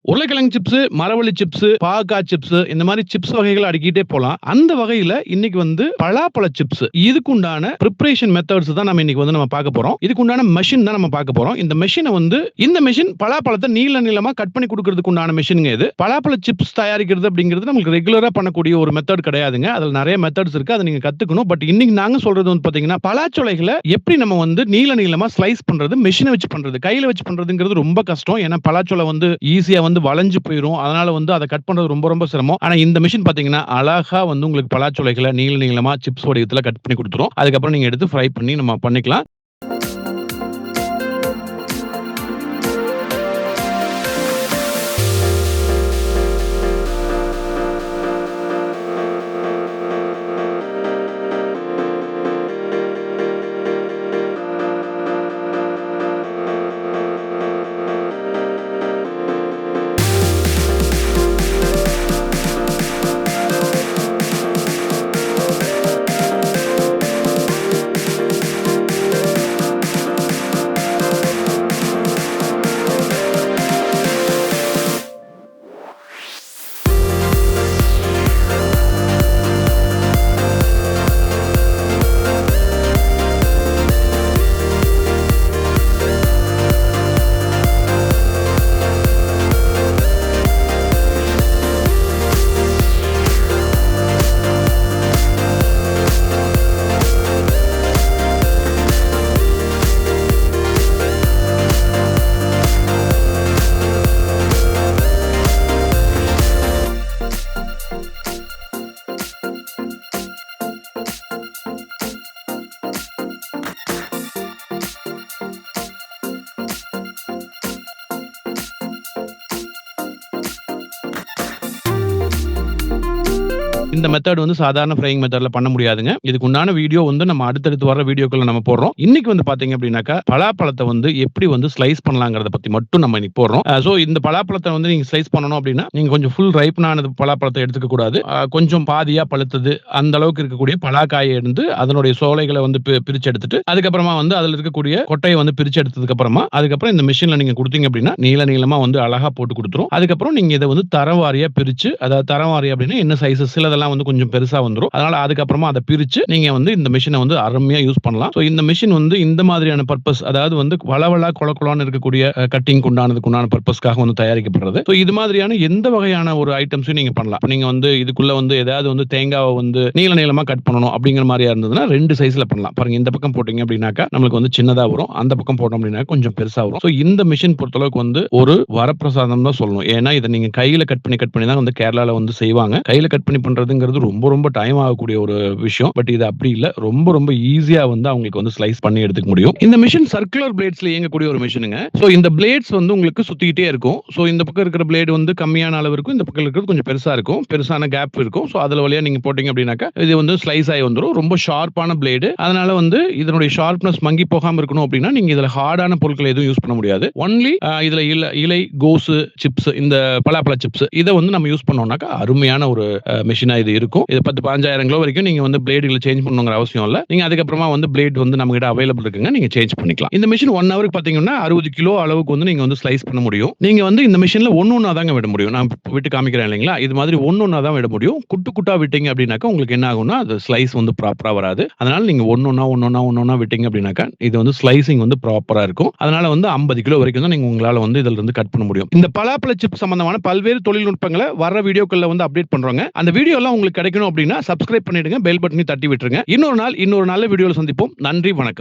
உருளைக்கிழங்கு சிப்ஸ், மரவள்ளி chips, பாகக்காய் chips இந்த மாதிரி சிப்ஸ் வகைகள் அடுக்கிட்டே போலாம். அந்த வகையில இன்னைக்கு வந்து பலாப்பழ சிப்ஸ் இதுக்கு உண்டான பிரிப்பரேஷன் மெத்தட்ஸ் தான் நம்ம இன்னைக்கு வந்து நம்ம பார்க்க போறோம். இதுக்கு உண்டான மெஷின் தான் நம்ம பார்க்க போறோம். இந்த மெஷின் பலாப்பழத்தை நீள நீளமா கட் பண்ணி கொடுக்கிறதுக்கு உண்டான மெஷின்ங்க இது. பலாப்பழ சிப்ஸ் தயாரிக்கிறது அப்படிங்கிறது நமக்கு ரெகுலரா பண்ணக்கூடிய ஒரு மெத்தட் கிடையாதுங்க. அதுல நிறைய மெத்தட்ஸ் இருக்கு. அதை நீங்க கத்துக்கணும். பட் இன்னைக்கு நாங்க சொல்றது வந்து பாத்தீங்கன்னா பலாச்சோலைகளை எப்படி நம்ம வந்து நீள நீளமா ஸ்லைஸ் பண்றது, மெஷினை வச்சு பண்றது, கையில வச்சு பண்றதுங்கிறது ரொம்ப கஷ்டம். ஏன்னா பலாச்சோலை வந்து ஈஸியா வந்து வளைஞ்சு போயிரும். அதனால வந்து அதை கட் பண்றது ரொம்ப ரொம்ப சிரமம். ஆனா இந்த மெஷின் பாத்தீங்கன்னா அழகா வந்து உங்களுக்கு பலாச்சோலைகளை நீள நீளமா சிப்ஸ் வடிவத்துல கட் பண்ணி கொடுத்துரும். அதுக்கப்புறம் நீங்க எடுத்து ஃப்ரை பண்ணி நம்ம பண்ணிக்கலாம். இந்த மெத்தட் வந்து சாதாரண ஃப்ரையிங் மெத்தட்ல பண்ண முடியாதுங்க. இதுக்கு உண்டான வீடியோ வந்து நம்ம அடுத்தடுத்து வர வீடியோக்குள்ள நம்ம போடுறோம். இன்னைக்கு வந்து பாத்தீங்க அப்படின்னாக்கா பலாப்பழத்தை வந்து எப்படி வந்து ஸ்லைஸ் பண்ணலாங்கிறத பத்தி மட்டும் நம்ம இன்னைக்கு போடுறோம். சோ இந்த பலாப்பழத்தை வந்து நீங்க ஸ்லைஸ் பண்ணணும் அப்படின்னா நீங்க கொஞ்சம் ஃபுல் ரைப்னானது பலாப்பழத்தை எடுத்துக்க கூடாது. கொஞ்சம் பாதியா பழுத்தது அந்த அளவுக்கு இருக்கக்கூடிய பலாக்காயை எடுத்து அதனுடைய சோலைகளை வந்து பிரிச்சு எடுத்துட்டு அதுக்கப்புறமா வந்து அதுல இருக்கக்கூடிய கொட்டையை வந்து பிரிச்சு எடுத்ததுக்கு அப்புறமா அதுக்கப்புறம் இந்த மிஷின்ல நீங்க கொடுத்தீங்க அப்படின்னா நீள நீளமா வந்து அழகா போட்டு கொடுத்துரும். அதுக்கப்புறம் நீங்க இதை வந்து தரவாரியா பிரிச்சு, அதாவது தரவாரி அப்படின்னா என்ன சைஸ் சிலதெல்லாம் வந்து கொஞ்சம் பெருசா வந்துரும். அதனால அதுக்கப்புறமா அதை பிரிச்சு நீங்க வந்து இந்த மிஷினை வந்து அருமையா யூஸ் பண்ணலாம். சோ இந்த மிஷின் வந்து இந்த மாதிரியான பர்பஸ், அதாவது வந்து வளவளா கொலகொலான்னு இருக்கக்கூடிய கட்டிங் உண்டான பர்பஸ்க்காக வந்து தயாரிக்கப்படுறது. சோ இது மாதிரியான எந்த வகையான ஒரு ஐட்டம்ஸையும் நீங்க பண்ணலாம். நீங்க வந்து இதுக்குள்ள வந்து ஏதாவது வந்து தேங்காவை வந்து நீள நீளமா கட் பண்ணணும் அப்படிங்கிற மாதிரியா இருந்ததுன்னா 2 சைஸ்ல பண்ணலாம். பாருங்க, இந்த பக்கம் போட்டீங்க அப்படின்னாக்கா நம்மளுக்கு வந்து சின்னதா வரும், அந்த பக்கம் போட்டோம் அப்படின்னா கொஞ்சம் பெருசா வரும். சோ இந்த மிஷின் பொறுத்தளவுக்கு வந்து ஒரு வரப்பிரசாதம் தான் சொல்லணும். ஏன்னா இதை நீங்க கையில கட் பண்ணி தான் வந்து கேரளால வந்து செய்வாங்க. கையில கட் பண்ணி பண்றதுங்கிறது ரொம்ப ரொம்ப டைம் ஆகக்கூடிய ஒரு விஷயம். பட் இது அப்படி இல்ல, ரொம்ப ரொம்ப ஈஸியா வந்து அவங்களுக்கு வந்து ஸ்லைஸ் பண்ணி எடுத்துக்க முடியும். இந்த மிஷின் சர்க்குலர் பிளேட்ஸ்ல இயங்கக்கூடிய ஒரு மிஷினுங்க. சோ இந்த பிளேட்ஸ் வந்து உங்களுக்கு சுத்திக்கிட்டே இருக்கும். சோ இந்த பக்கம் இருக்கிற பிளேட் வந்து கம்மியான அளவு இருக்கும், இந்த பக்கம் இருக்கிறது கொஞ்சம் பெருசா இருக்கும், பெருசான கேப் இருக்கும். சோ அதுல வழியா நீங்க போட்டீங்க அப்படின்னாக்கா இது வந்து ஸ்லைஸ் ஆகி வந்துரும். ரொம்ப ஷார்ப்பான பிளேடு. அதனால வந்து இதனுடைய ஷார்ப்னஸ் மங்கி போகாம இருக்கணும் அப்படின்னா நீங்க இதுல ஹார்டான பொருட்கள் எதுவும் யூஸ் பண்ண முடியாது. ஒன்லி இதுல இலை கோசு சிப்ஸ், இந்த பலாப்பழ சிப்ஸ் இதை வந்து நம்ம யூஸ் பண்ணோம்னாக்கா அருமையான ஒரு மிஷினா இது இருக்கும். இது 10-15,000 கிலோ வரைக்கும் நீங்க வந்து பிளேடுகளை சேஞ்ச் பண்ணணுங்கிற அவசியம் இல்ல. நீங்க அதுக்கப்புறமா வந்து பிளேட் வந்து நம்ம கிட்ட அவைலபிள் இருக்குங்க, நீங்க சேஞ்ச் பண்ணிக்கலாம். இந்த மிஷின் 1 ஹவருக்கு பாத்தீங்கன்னா 60 கிலோ அளவுக்கு வந்து நீங்க வந்து ஸ்லைஸ் பண்ண முடியும். நீங்க வந்து இந்த மிஷின்ல ஒண்ணு தாங்க விட முடியும். நான் விட்டு காமிக்கிறேன் இல்லைங்களா, இது மாதிரி ஒண்ணு தான் விட முடியும். குட்டு குட்டா விட்டீங்க அப்படின்னாக்கா உங்களுக்கு என்ன ஆகும்னா அது ஸ்லைஸ் வந்து ப்ராப்பரா வராது. அதனால நீங்க ஒண்ணு விட்டீங்க அப்படின்னாக்கா இது வந்து ஸ்லைசிங் வந்து ப்ராப்பரா இருக்கும். அதனால வந்து 50 கிலோ வரைக்கும் தான் நீங்க உங்களால வந்து இதுல இருந்து கட் பண்ண முடியும். இந்த பலாப்பழ சிப் சம்பந்தமான பல்வேறு தொழில்நுட்பங்களை வர வீடியோக்கள்ல வந்து அப்டேட் பண்றோங்க. அந்த வீடியோ எல்லாம் உங்களுக்கு கிடைக்கணும் அப்படின்னா சப்ஸ்கிரைப் பண்ணிடுங்க, பெல் பட்டனை தட்டி விட்டுருங்க. இன்னொரு நாள் இன்னொரு நல்ல வீடியோல சந்திப்போம். நன்றி, வணக்கம்.